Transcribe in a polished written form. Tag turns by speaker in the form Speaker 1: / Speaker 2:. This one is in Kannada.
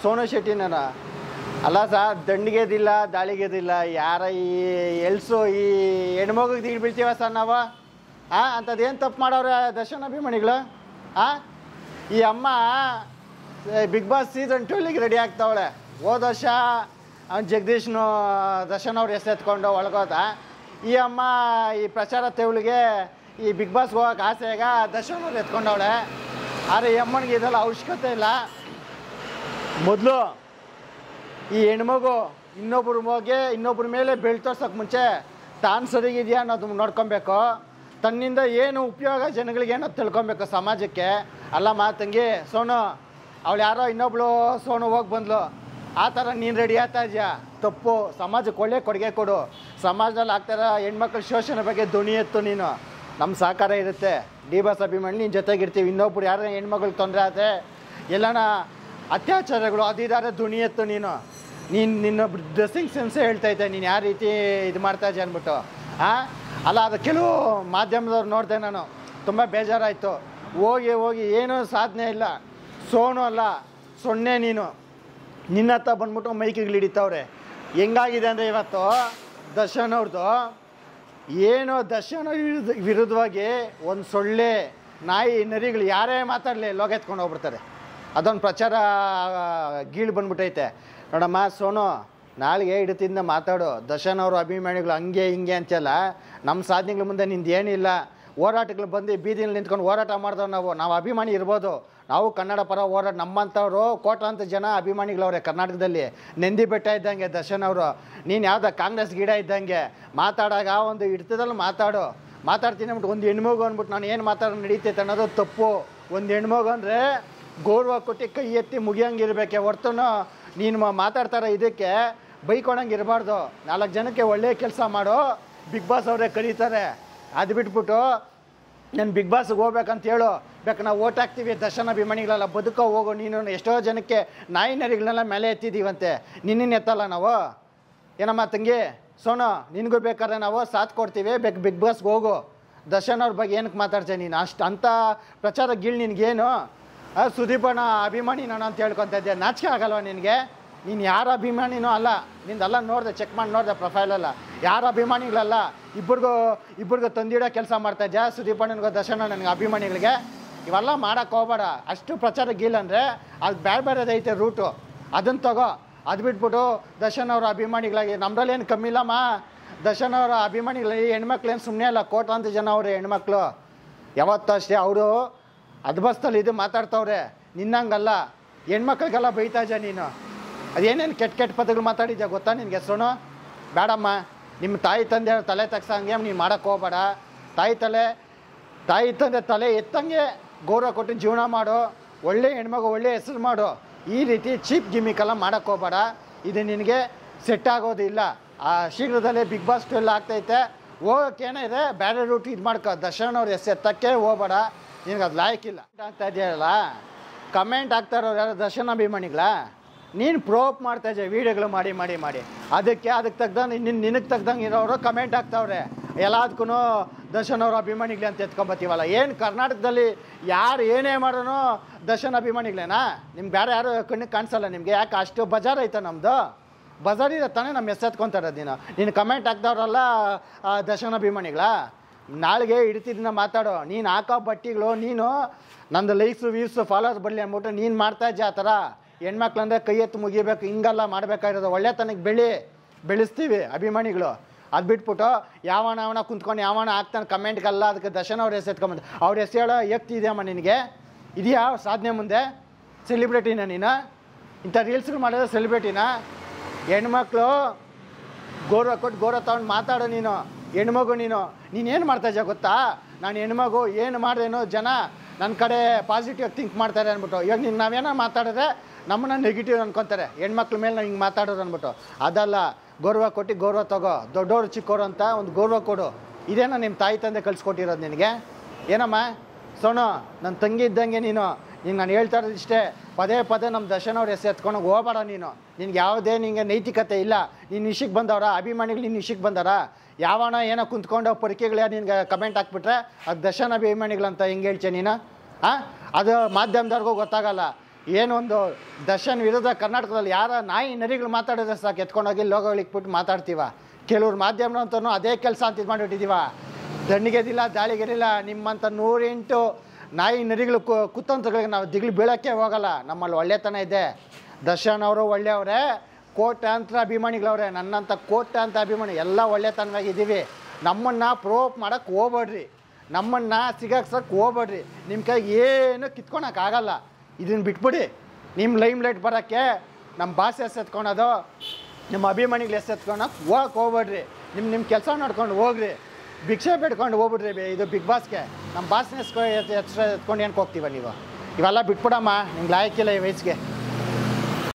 Speaker 1: ಸೋನು ಶೆಟ್ಟಿನ ಅಲ್ಲ ಸರ್, ದಂಡಿಗೆದಿಲ್ಲ ದಾಳಿಗೆದಿಲ್ಲ, ಯಾರ ಈ ಎಲ್ಸು ಈ ಹೆಣ್ಮಗುಗೆ ದೀಡ್ ಬೀಳ್ತೀವ ಸರ್ ನಾವು? ಅಂಥದ್ದೇನು ತಪ್ಪು ಮಾಡೋರೆ ದರ್ಶನ್ ಅಭಿಮಾನಿಗಳು? ಈ ಅಮ್ಮ ಬಿಗ್ ಬಾಸ್ ಸೀಸನ್ 12ಗೆ ರೆಡಿ ಆಗ್ತಾವಳೆ. ಹೋದ ವರ್ಷ ಅವ್ನು ಜಗದೀಶ್ನು ದರ್ಶನ್ ಅವ್ರು ಎತ್ಕೊಂಡು ಒಳಗೋದ. ಈ ಅಮ್ಮ ಈ ಪ್ರಚಾರ ತೆವಳಿಗೆ ಈ ಬಿಗ್ ಬಾಸ್ಗೆ ಹೋಗೋಕೆ ಆಸೆಯಾಗ ದರ್ಶನ್ ಅವ್ರು ಎತ್ಕೊಂಡವಳೆ. ಆದರೆ ಈ ಅಮ್ಮನಿಗೆ ಇದೆಲ್ಲ ಅವಶ್ಯಕತೆ ಇಲ್ಲ. ಮೊದಲು ಈ ಹೆಣ್ಮಗು ಇನ್ನೊಬ್ಬರ ಮೇಲೆ ಬೆಳೆ ತೋರ್ಸೋಕೆ ಮುಂಚೆ ತಾನು ಸರಿಗಿದೆಯಾ ಅನ್ನೋದು ನೋಡ್ಕೊಬೇಕು. ತನ್ನಿಂದ ಏನು ಉಪಯೋಗ ಜನಗಳಿಗೆ ಏನೋ ತಿಳ್ಕೊಬೇಕು ಸಮಾಜಕ್ಕೆ. ಅಲ್ಲಮ್ಮ ತಂಗಿ ಸೋನು, ಅವಳು ಯಾರೋ ಇನ್ನೊಬ್ಳು ಸೋನು ಹೋಗಿ ಬಂದ್ಲು, ಆ ಥರ ನೀನು ರೆಡಿ ಆಗ್ತಾ ಇದೆಯಾ? ತಪ್ಪು. ಸಮಾಜಕ್ಕೆ ಒಳ್ಳೆ ಕೊಡುಗೆ ಕೊಡು. ಸಮಾಜದಲ್ಲಿ ಆಗ್ತಾರ ಹೆಣ್ಮಕ್ಳ ಶೋಷಣೆ ಬಗ್ಗೆ ಧ್ವನಿ ಎತ್ತು ನೀನು. ನಮ್ಮ ಸಹಕಾರ ಇರುತ್ತೆ. ಡಿ ಬಾಸ್ ಅಭಿಮಾನಿ ನೀನು ಜೊತೆಗಿರ್ತೀವಿ. ಇನ್ನೊಬ್ರು ಯಾರ ಹೆಣ್ಮಕ್ಳಿಗೆ ತೊಂದರೆ ಆದ್ರೆ ಎಲ್ಲನ ಅತ್ಯಾಚಾರಗಳು ಅದಿದ್ದಾರೆ ಧ್ವನಿ ಎತ್ತು ನೀನು. ನಿನ್ನ ಡ್ರೆಸ್ಸಿಂಗ್ ಸೆನ್ಸೇ ಹೇಳ್ತೈತೆ ನೀನು ಯಾವ ರೀತಿ ಇದು ಮಾಡ್ತಾ ಇದೆಯಾ ಅಂದ್ಬಿಟ್ಟು. ಅಲ್ಲ, ಅದು ಕೆಲವು ಮಾಧ್ಯಮದವ್ರು ನೋಡಿದೆ ನಾನು, ತುಂಬ ಬೇಜಾರಾಯಿತು. ಹೋಗಿ ಏನೂ ಸಾಧನೆ ಇಲ್ಲ. ಸೋನು ಅಲ್ಲ ಸೊನ್ನೆ ನೀನು. ನಿನ್ನ ಹತ್ರ ಬಂದ್ಬಿಟ್ಟು ಮೈಕಿಗೆ ಹಿಡಿತವ್ರೆ. ಹೆಂಗಾಗಿದೆ ಅಂದರೆ ಇವತ್ತು ದರ್ಶನ್ ಅವ್ರದ್ದು ಏನೋ ದರ್ಶನ್ ವಿರುದ್ಧವಾಗಿ ಒಂದು ಸೊಳ್ಳೆ ನಾಯಿ ನರಿಗಳು ಯಾರೇ ಮಾತಾಡಲಿ ಲೋಗೆತ್ಕೊಂಡು ಹೋಗ್ಬಿಡ್ತಾರೆ. ಅದೊಂದು ಪ್ರಚಾರ ಗೀಳು ಬಂದ್ಬಿಟ್ಟೈತೆ ನೋಡಮ್ಮ. ಸೋನು, ನಾಳೆಗೆ ಹಿಡಿತಿಂದ ಮಾತಾಡು. ದರ್ಶನ್ ಅವರು ಅಭಿಮಾನಿಗಳು ಹಂಗೆ ಹಿಂಗೆ ಅಂತೆಲ್ಲ ನಮ್ಮ ಸಾಧನೆಗಳ ಮುಂದೆ ನಿಂದು ಏನಿಲ್ಲ. ಹೋರಾಟಗಳು ಬಂದು ಬೀದಿನಲ್ಲಿ ನಿಂತ್ಕೊಂಡು ಹೋರಾಟ ಮಾಡಿದವ್ರು ನಾವು ಅಭಿಮಾನಿ ಇರ್ಬೋದು. ನಾವು ಕನ್ನಡ ಪರ ಹೋರಾಟ, ನಮ್ಮಂಥವ್ರು ಕೋಟ್ಯಾಂತರ ಜನ ಅಭಿಮಾನಿಗಳವ್ರೆ ಕರ್ನಾಟಕದಲ್ಲಿ. ನಂದಿ ಬೆಟ್ಟ ಇದ್ದಂಗೆ ದರ್ಶನ್ ಅವರು. ನೀನು ಯಾವುದೋ ಕಾಂಗ್ರೆಸ್ ಗಿಡ ಇದ್ದಂಗೆ ಮಾತಾಡಾಗ ಒಂದು ಹಿಡ್ತದಲ್ಲಿ ಮಾತಾಡ್ತೀನಿ ಅಂದ್ಬಿಟ್ಟು ಒಂದು ಹೆಣ್ಮಗು ಅಂದ್ಬಿಟ್ಟು ನಾನು ಏನು ಮಾತಾಡೋದು ನಡೀತೈತೆ ಅನ್ನೋದು ತಪ್ಪು. ಒಂದು ಹೆಣ್ಮಗು ಅಂದರೆ ಗೌರವ ಕೊಟ್ಟು ಕೈ ಎತ್ತಿ ಮುಗಿಯಂಗಿರ್ಬೇಕೆ ಹೊರ್ತು ನೀನು ಮಾತಾಡ್ತಾರ ಇದಕ್ಕೆ ಬೈಕೊಳಂಗೆ ಇರಬಾರ್ದು. 4 ಜನಕ್ಕೆ ಒಳ್ಳೆಯ ಕೆಲಸ ಮಾಡು. ಬಿಗ್ ಬಾಸ್ ಅವರೇ ಕರೀತಾರೆ. ಅದು ಬಿಟ್ಬಿಟ್ಟು ನಾನು ಬಿಗ್ ಬಾಸ್ಗೆ ಹೋಗ್ಬೇಕಂತ ಹೇಳು. ಬೇಕು ನಾವು ಓಟ್ ಹಾಕ್ತೀವಿ ದರ್ಶನ್ ಅಭಿಮಾನಿಗಳೆಲ್ಲ ಬದುಕೋ ಹೋಗು. ನೀನು ಎಷ್ಟೋ ಜನಕ್ಕೆ ನಾಯಿ ನರಿಗಳನ್ನೆಲ್ಲ ಮೇಲೆ ಎತ್ತಿದ್ದೀವಂತೆ, ನಿನ್ನ ಎತ್ತಲ್ಲ ನಾವು. ಏನಮ್ಮ ತಂಗಿ ಸೋನು, ನಿನಗೂ ಬೇಕಾದ್ರೆ ನಾವು ಸಾಥ್ ಕೊಡ್ತೀವಿ. ಬಿಗ್ ಬಾಸ್ಗೆ ಹೋಗು. ದರ್ಶನ್ ಅವ್ರ ಬಗ್ಗೆ ಏನಕ್ಕೆ ಮಾತಾಡ್ತೀಯ ನೀನು? ಅಂಥ ಪ್ರಚಾರ ಗೀಳು ನಿನಗೇನು? ಸುದೀಪನ ಅಭಿಮಾನಿ ನಾನು ಅಂತ ಹೇಳ್ಕೊತ ಇದ್ದೆ. ನಾಚಿಕೆ ಆಗಲ್ವ ನಿನಗೆ? ನೀನು ಯಾರ ಅಭಿಮಾನಿನೂ ಅಲ್ಲ. ನಿಂದೆಲ್ಲ ನೋಡಿದೆ, ಚೆಕ್ ಮಾಡಿ ನೋಡಿದೆ ಪ್ರೊಫೈಲೆಲ್ಲ. ಯಾರ ಅಭಿಮಾನಿಗಳಲ್ಲ. ಇಬ್ಬರಿಗೂ ತಂದಿಡೋ ಕೆಲಸ ಮಾಡ್ತಾಯಿದ್ಯಾ? ಸುದೀಪಣ್ಣನಿಗೂ ದರ್ಶನ ನನಗೆ ಅಭಿಮಾನಿಗಳಿಗೆ ಇವೆಲ್ಲ ಮಾಡೋಕ್ಕೆ ಹೋಗಬೇಡ. ಅಷ್ಟು ಪ್ರಚಾರ ಗೀಲಂದರೆ ಅದು ಬೇರೆದೈತೆ ರೂಟು, ಅದನ್ನು ತಗೋ. ಅದು ಬಿಟ್ಬಿಟ್ಟು ದರ್ಶನ್ ಅವರ ಅಭಿಮಾನಿಗಳಾಗಿ ನಮ್ಮದ್ರಲ್ಲೇನು ಕಮ್ಮಿ ಇಲ್ಲಮ್ಮ. ದರ್ಶನ್ ಅವರ ಅಭಿಮಾನಿಗಳು ಹೆಣ್ಮಕ್ಳೇನು ಸುಮ್ಮನೆ ಅಲ್ಲ, ಕೋಟ್ಯಾಂತರ ಜನ ಅವ್ರೆ ಹೆಣ್ಮಕ್ಳು. ಯಾವತ್ತೂ ಅಷ್ಟೇ ಅವರು ಅದ್ಬಸ್ತಲ್ಲಿ ಇದು ಮಾತಾಡ್ತವ್ರೆ. ನಿನ್ನಂಗಲ್ಲ. ಹೆಣ್ಮಕ್ಳಿಗೆಲ್ಲ ಬೈತಾ ಇದ್ಯಾ ನೀನು. ಅದೇನೇನು ಕೆಟ್ಟ ಪದಗಳು ಮಾತಾಡಿದ್ಯಾ ಗೊತ್ತಾ ನಿನಗೆ ಸೋನು? ಬೇಡಮ್ಮ. ನಿಮ್ಮ ತಾಯಿ ತಂದೆ ತಲೆ ತಗ್ಸಂಗೆ ನೀನು ಮಾಡೋಕ್ಕೆ ಹೋಗಬೇಡ. ತಾಯಿ ತಂದೆ ತಲೆ ಎತ್ತಂಗೆ ಗೌರವ ಕೊಟ್ಟು ಜೀವನ ಮಾಡು. ಒಳ್ಳೆ ಹೆಣ್ಮಗು, ಒಳ್ಳೆ ಹೆಸರು ಮಾಡು. ಈ ರೀತಿ ಚೀಪ್ ಗಿಮಿಕೆಲ್ಲ ಮಾಡೋಕ್ಕೆ ಹೋಗಬೇಡ. ಇದು ನಿನಗೆ ಸೆಟ್ ಆಗೋದಿಲ್ಲ. ಶೀಘ್ರದಲ್ಲೇ ಬಿಗ್ ಬಾಸ್ 12 ಆಗ್ತೈತೆ. ಹೋಗೋಕ್ಕೇನಿದೆ ಬೇರೆ ರೂಟ್ ಇದು ಮಾಡ್ಕೊ. ದರ್ಶನ್ ಅವ್ರ ಎತ್ತಕ್ಕೆ ಹೋಗಬೇಡ. ನಿನಗೆ ಅದು ಲಾಯಕ್ಕಿಲ್ಲ. ಆಗ್ತಾ ಇದೆಯಲ್ಲ, ಕಮೆಂಟ್ ಆಗ್ತಾರೋ ಯಾರು ದರ್ಶನ್ ಅಭಿಮಾನಿಗಳ? ನೀನು ಪ್ರೋಪ್ ಮಾಡ್ತಾ ಇದ್ದೆ ವೀಡಿಯೋಗಳು ಮಾಡಿ ಅದಕ್ಕೆ ತಗ್ದಂಗೆ ನಿನಗೆ ತಗ್ದಂಗೆ ಇರೋರು ಕಮೆಂಟ್ ಆಗ್ತಾವ್ರೆ. ಎಲ್ಲದಕ್ಕೂ ದರ್ಶನ್ ಅವ್ರ ಅಭಿಮಾನಿಗಳೇ ಅಂತ ಎತ್ಕೊಂಬತ್ತೀವಲ್ಲ. ಏನು ಕರ್ನಾಟಕದಲ್ಲಿ ಯಾರು ಏನೇ ಮಾಡೋನು ದರ್ಶನ್ ಅಭಿಮಾನಿಗಳೇನಾ? ನಿಮ್ಗೆ ಬೇರೆ ಯಾರು ಕಣ್ಣಿಗೆ ಕಾಣಿಸಲ್ಲ ನಿಮಗೆ? ಯಾಕೆ ಅಷ್ಟು ಬಜಾರ್ ಐತೆ ನಮ್ಮದು? ಬಜಾರಿದೆ ತಾನೇ ನಮ್ಮ ಎತ್ಕೊಂತಾರೆ. ನೀನು ಕಮೆಂಟ್ ಹಾಕ್ದವ್ರಲ್ಲ ದರ್ಶನ್ ಅಭಿಮಾನಿಗಳ? ನಾಳೆಗೆ ಹಿಡ್ತಿದ್ದನ್ನ ಮಾತಾಡೋ. ನೀನು ಹಾಕೋ ಬಟ್ಟಿಗಳು, ನೀನು ನಂದು ಲೈಕ್ಸು ವ್ಯೂಸು ಫಾಲೋವರ್ಸ್ ಬರಲಿ ಅಂದ್ಬಿಟ್ಟು ನೀನು ಮಾಡ್ತಾ ಇದ್ಯಾ ಆ ಥರ. ಹೆಣ್ಮಕ್ಳಂದರೆ ಕೈ ಎತ್ತು ಮುಗಿಬೇಕು, ಹಿಂಗೆಲ್ಲ ಮಾಡಬೇಕಾಗಿರೋದು. ಒಳ್ಳೆತನಕ್ಕೆ ಬೆಳೆಸ್ತೀವಿ ಅಭಿಮಾನಿಗಳು. ಅದು ಬಿಟ್ಬಿಟ್ಟು ಯಾವನ ಕುಂತ್ಕೊಂಡು ಯಾವನ ಹಾಕ್ತಾನೆ ಕಮೆಂಟ್ಗೆಲ್ಲ ಅದಕ್ಕೆ ದರ್ಶನ್ ಅವ್ರ ಹೆಸರು ಎತ್ಕೊಂಬಂದು ಅವ್ರ ಹೆಸರು ಹೇಳೋ ಇದೆಯಮ್ಮ ನಿನಗೆ? ಇದೆಯಾ ಸಾಧನೆ ಮುಂದೆ? ಸೆಲಿಬ್ರಿಟಿನ ನೀನು? ಇಂಥ ರೀಲ್ಸ್ಗಳು ಮಾಡೋದು ಸೆಲಿಬ್ರಿಟಿನ? ಹೆಣ್ಮಕ್ಳು ಗೌರವ ಕೊಟ್ಟು ಗೌರವ ತಗೊಂಡು ಮಾತಾಡೋ ನೀನು. ಹೆಣ್ಮಗು ನೀನೇನು ಮಾಡ್ತಾಯಿದ್ಯಾ ಗೊತ್ತಾ? ನಾನು ಹೆಣ್ಮಗು ಏನು ಮಾಡ್ದೇನೋ ಜನ ನನ್ನ ಕಡೆ ಪಾಸಿಟಿವ್ ಥಿಂಕ್ ಮಾಡ್ತಾರೆ ಅಂದ್ಬಿಟ್ಟು. ಇವಾಗ ನಾವೇನೋ ಮಾತಾಡಿದ್ರೆ ನಮ್ಮನ್ನ ನೆಗೆಟಿವ್ ಅನ್ಕೊತಾರೆ. ಹೆಣ್ಮಕ್ಳ ಮೇಲೆ ನಾವು ಹಿಂಗೆ ಮಾತಾಡೋರು ಅಂದ್ಬಿಟ್ಟು. ಅದಲ್ಲ, ಗೌರವ ಕೊಟ್ಟು ಗೌರವ ತಗೋ. ದೊಡ್ಡವರು ಚಿಕ್ಕವರು ಅಂತ ಒಂದು ಗೌರವ ಕೊಡು. ಇದೇನೋ ನಿಮ್ಮ ತಾಯಿ ತಂದೆ ಕಳಿಸ್ಕೊಟ್ಟಿರೋದು ನಿನಗೆ? ಏನಮ್ಮ ಸೋನು, ನನ್ನ ತಂಗಿ ಇದ್ದಂಗೆ ನೀನು ನಾನು ಹೇಳ್ತಾ ಇರೋದು ಇಷ್ಟೇ. ಪದೇ ನಮ್ಮ ದರ್ಶನ್ ಅವ್ರ ಹೆಸರು ಎತ್ಕೊಂಡು ಹೋಗಬೇಡ ನೀನು. ನಿನ್ಗೆ ಯಾವುದೇ ನಿನಗೆ ನೈತಿಕತೆ ಇಲ್ಲ. ನೀನು ಇಶಿಗೆ ಬಂದವರ ಅಭಿಮಾನಿಗಳು ನಿನ್ನ ಇಶಿಗೆ ಬಂದಾರ? ಯಾವನ ಏನೋ ಕುಂತ್ಕೊಂಡು ಪರಿಕೆಗಳು ನಿನ್ಗೆ ಕಮೆಂಟ್ ಹಾಕ್ಬಿಟ್ರೆ ಅದು ದರ್ಶನ್ ಅಭಿಮಾನಿಗಳಂತ ಹೆಂಗೆ ಹೇಳ್ತೀಯ ನೀನು? ಅದು ಮಾಧ್ಯಮದವ್ರಿಗೂ ಗೊತ್ತಾಗಲ್ಲ. ಏನೊಂದು ದರ್ಶನ್ ವಿರುದ್ಧ ಕರ್ನಾಟಕದಲ್ಲಿ ಯಾರ ನಾಯಿ ನರಿಗಳು ಮಾತಾಡಿದ್ರೆ ಸಾಕು ಎತ್ಕೊಂಡೋಗಿ ಲೋಗೋಗಳು ಇಕ್ಬಿಟ್ಟು ಮಾತಾಡ್ತೀವ. ಕೆಲವ್ರು ಮಾಧ್ಯಮದಂತೂ ಅದೇ ಕೆಲಸ ಅಂತ ಇದು ಮಾಡಿಬಿಟ್ಟಿದ್ದೀವ. ದಂಡಿಗೆದಿಲ್ಲ ದಾಳಿಗೆದಿಲ್ಲ ನಿಮ್ಮಂಥ 108 ನಾಯಿ ನರಿಗಳು ಕುತಂತ್ರಗಳಿಗೆ ನಾವು ದಿಗ್ಲು ಬೀಳೋಕ್ಕೆ ಹೋಗಲ್ಲ. ನಮ್ಮಲ್ಲಿ ಒಳ್ಳೆತನ ಇದೆ. ದರ್ಶನ್ ಅವರು ಒಳ್ಳೆಯವರೇ, ಕೋಟ್ಯಾಂತರ ಅಭಿಮಾನಿಗಳವ್ರೆ. ನನ್ನಂಥ ಕೋಟ್ಯಾಂತರ ಅಭಿಮಾನಿ ಎಲ್ಲ ಒಳ್ಳೆತನವಾಗಿದ್ದೀವಿ. ನಮ್ಮನ್ನು ಪ್ರೋಪ್ ಮಾಡೋಕ್ಕೆ ಹೋಗ್ಬೇಡ್ರಿ, ನಮ್ಮನ್ನು ಸಿಗಾಕ್ಸೋಕ್ಕೆ ಹೋಗ್ಬೇಡ್ರಿ. ನಿಮ್ಮ ಕೈಗೆ ಏನು ಕಿತ್ಕೊಳಕ್ಕಾಗಲ್ಲ. ಇದನ್ನು ಬಿಟ್ಬಿಡಿ. ನಿಮ್ಮ ಲೈಮ್ ಲೈಟ್ ಬರೋಕ್ಕೆ ನಮ್ಮ ಭಾಷೆ ಎತ್ಕೊಳೋದು, ನಿಮ್ಮ ಅಭಿಮಾನಿಗಳು ಎತ್ಕೊಳಕ್ಕೆ ಹೋಗ್ಬೇಡ್ರಿ. ನಿಮ್ಮ ಕೆಲಸ ನೋಡ್ಕೊಂಡು ಹೋಗ್ರಿ, ಭಿಕ್ಷೆ ಬಿಡ್ಕೊಂಡು ಹೋಗ್ಬಿಡ್ರಿ. ಇದು ಬಿಗ್ ಬಾಸ್ಗೆ ನಮ್ಮ ಬಾಸ್ನ ಎತ್ಕೊಂಡು ಏನಕ್ಕೆ ಹೋಗ್ತೀವ ನೀವು? ಇವೆಲ್ಲ ಬಿಟ್ಬಿಡಮ್ಮ, ನಿಮ್ಗೆ ಲಾಯಕ್ಕಿಲ್ಲ ಈ ವಯಸ್ಸಿಗೆ.